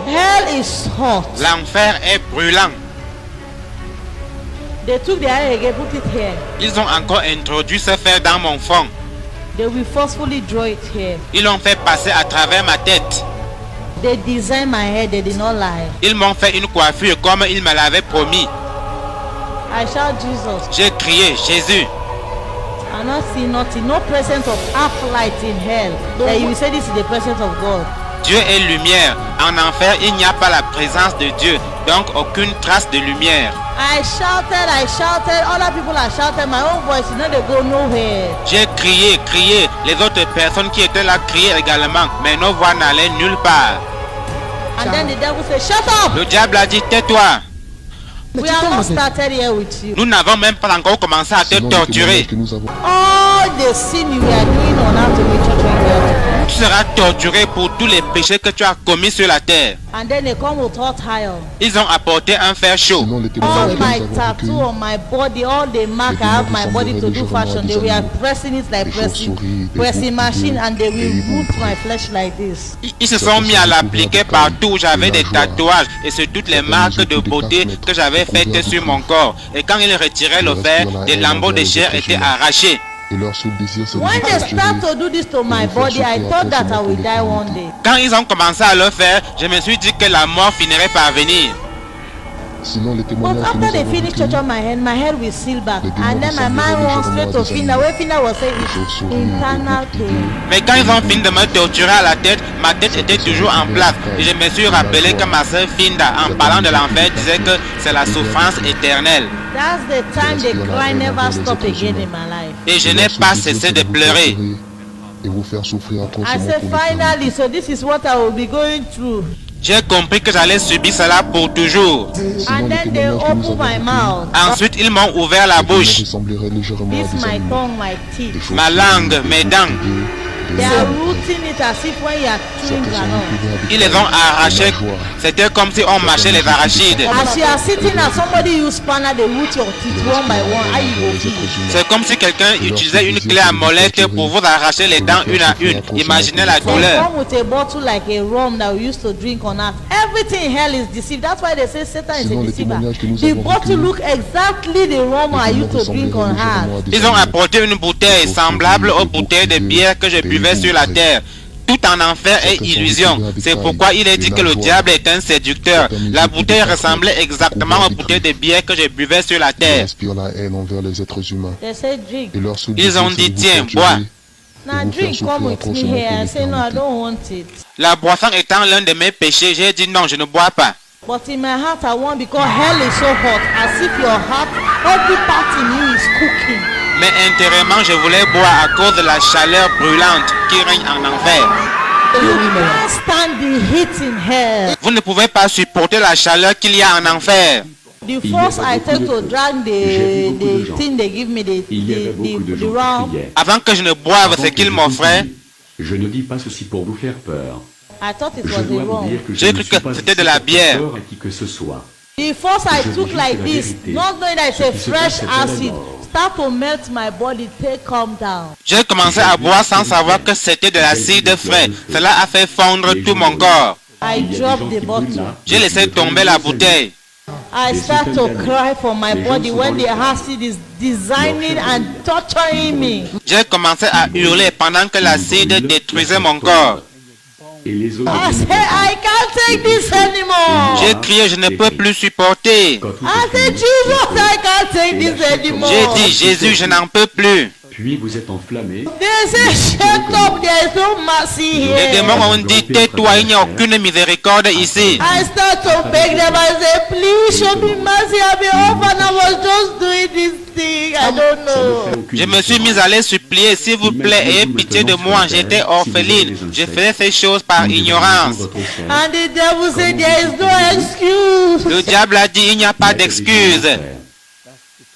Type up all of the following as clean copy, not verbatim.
Hell is hot. L'enfer est brûlant. They took the iron again, put it here. Ils ont encore introduit ce fer dans mon front. They will forcefully draw it here. Ils l'ont fait passer à travers ma tête. They designed my head, they did not lie. Ils m'ont fait une coiffure comme ils me l'avaient promis. I shout Jesus. J'ai crié Jésus. I not see nothing, no presence of half light in hell. That you will say this is the presence of God. Dieu est lumière. En enfer, il n'y a pas la présence de Dieu, donc aucune trace de lumière. I shouted, other people are shouting, my own voice, you know they go nowhere. J'ai crié. Les autres personnes qui étaient là criaient également, mais nos voix n'allaient nulle part. And then the devil said, shut up! Le diable a dit, tais-toi. We have not started here with you. Nous n'avons même pas encore commencé à te torturer. All the sin you are doing on earth to be church. Tu seras torturé pour tous les péchés que tu as commis sur la terre. And then they come with hot iron. Ils ont apporté un fer chaud. All my tattoo on my body, all the mark I have my body to do fashion, they will pressing it like pressing machine, and they will root my flesh like this. Ils se sont mis à l'appliquer partout où j'avais des tatouages et sur toutes les marques de beauté que j'avais faites sur mon corps. Et quand ils retiraient le fer, des lambeaux de chair étaient arrachés. When they start to do this to my body, I thought that I will die one day. Quand ils ont commencé à le faire, je me suis dit que la mort finirait par venir. But after they finish touching my head will seal back. And then my mind went straight to Finda. Where Finda was saying it's internal pain. Mais quand ils ont fini de me torturer à la tête, ma tête était toujours en place. Et je me suis rappelé que ma sœur Finda, en parlant de l'enfer, disait que c'est la souffrance éternelle. That's the time the cry never stop again in my life. Et je n'ai pas cessé de pleurer. I said finally, so this is what I will be going through. J'ai compris que j'allais subir cela pour toujours. And then they opened my mouth. Ensuite, ils m'ont ouvert la bouche. This my tongue, my teeth. Ma langue, mes dents. They are rooting it as if when you are chewing granite. Ils les ont arrachés. C'était comme si on mâchait les arachides. As you are sitting and somebody use spanner, they root your teeth one by one. How you go feel? C'est comme si quelqu'un utilisait une clé à molette pour vous arracher les dents une à une. Imaginez la They douleur. come with a bottle like a rum that we used to drink on earth. Everything in hell is deceived. That's why they say Satan is a deceiver. The bottle look exactly the rum I used to drink on earth. Ils ont apporté une bouteille semblable aux bouteilles de bière que je buvais sur la terre. Tout en enfer est illusion. C'est pourquoi il est dit que le diable est un séducteur. La bouteille ressemblait exactement aux bouteilles de bière que je buvais sur la terre. They say drink. Ils ont dit tiens, bois. Now drink, come with me here. I say no, I don't want it. La boisson étant l'un de mes péchés, j'ai dit non, je ne bois pas. But in my heart I want, because hell is so hot, as if your heart, every part in you is cooking. Mais intérieurement, je voulais boire à cause de la chaleur brûlante qui règne en enfer. You can't stand the heat in hell. Vous ne pouvez pas supporter la chaleur qu'il y a en enfer. The first I take to drag the thing they give me, the rum. Avant que je ne boive ce qu'ils m'offraient, je ne dis pas ceci pour vous faire peur. I thought it Je was dois a vous rum. dire que je J'ai ne cru suis que pas c'était ici de la pour bière. faire peur à qui que ce soit. The first I Je vous took dis like la this, vérité. not knowing that it's a Ce qui se fresh passe, c'est pas la acid, mort. start to melt my body, take calm down. j'ai commencé à boire sans savoir que c'était de l'acide frais. Cela a fait fondre tout mon corps. I dropped the bottle. J'ai laissé tomber la bouteille. I start to cry for my body when the acid is designing and torturing me. J'ai commencé à hurler pendant que l'acide détruisait mon corps. Et les autres I said, I can't take this anymore. J'ai crié, je ne peux plus supporter. quand tout I est said, fini, Jesus, I can't take this anymore. J'ai dit, Jésus, je n'en peux plus. puis vous êtes enflammé. They say, shut up, there is no mercy Les here. démons ont dit, tais-toi, il n'y a aucune miséricorde ici. I start to beg them. I say, please show me mercy. I'm an orphan. I was just doing this thing. I don't know. Je me suis mis à les supplier, s'il vous plaît, ayez pitié de moi. J'étais orpheline. Je faisais ces choses par ignorance. And the devil said, there is no excuse. Le diable a dit, il n'y a pas d'excuse.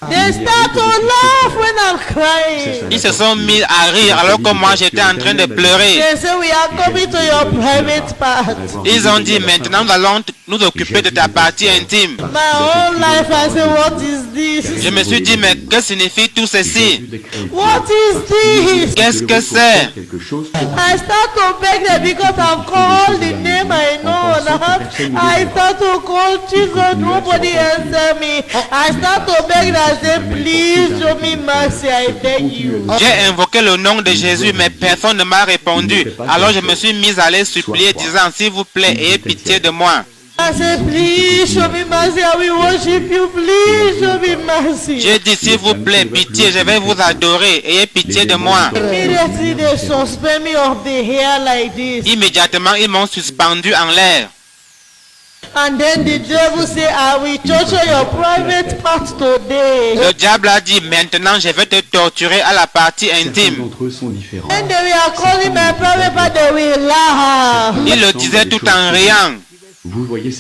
They start to laugh when I'm crying. Ils se sont mis à rire alors que moi j'étais en train de pleurer. They say, we are coming to your private part. Ils ont dit, maintenant nous allons nous occuper de ta partie intime. My whole life I say, what is this? Je me suis dit, mais que signifie tout ceci? What is this? Qu'est-ce que c'est? Quelque chose pour I start to beg them because I've called the name I know down. I start to call Jesus. Nobody answer me. I start to beg and say, please show me mercy. I beg you. J'ai invoqué le nom de Jésus, mais personne ne m'a répondu. Alors je me suis mise à les supplier, disant, s'il vous plaît, ayez pitié de moi. I said, please show me mercy. I will worship you. Please show me mercy. J'ai dit, s'il vous plaît, pitié, je vais vous adorer. Ayez pitié de moi. Immediately they suspend me of the hair like this. Immédiatement, ils m'ont suspendu en l'air. And then the devil say, I will torture your private part today. Le diable a dit, maintenant je vais te torturer à la partie Certains intime. d'entre eux sont différents. And they will calling my private part, they will laugh. Il le disait tout en riant. Vous voyez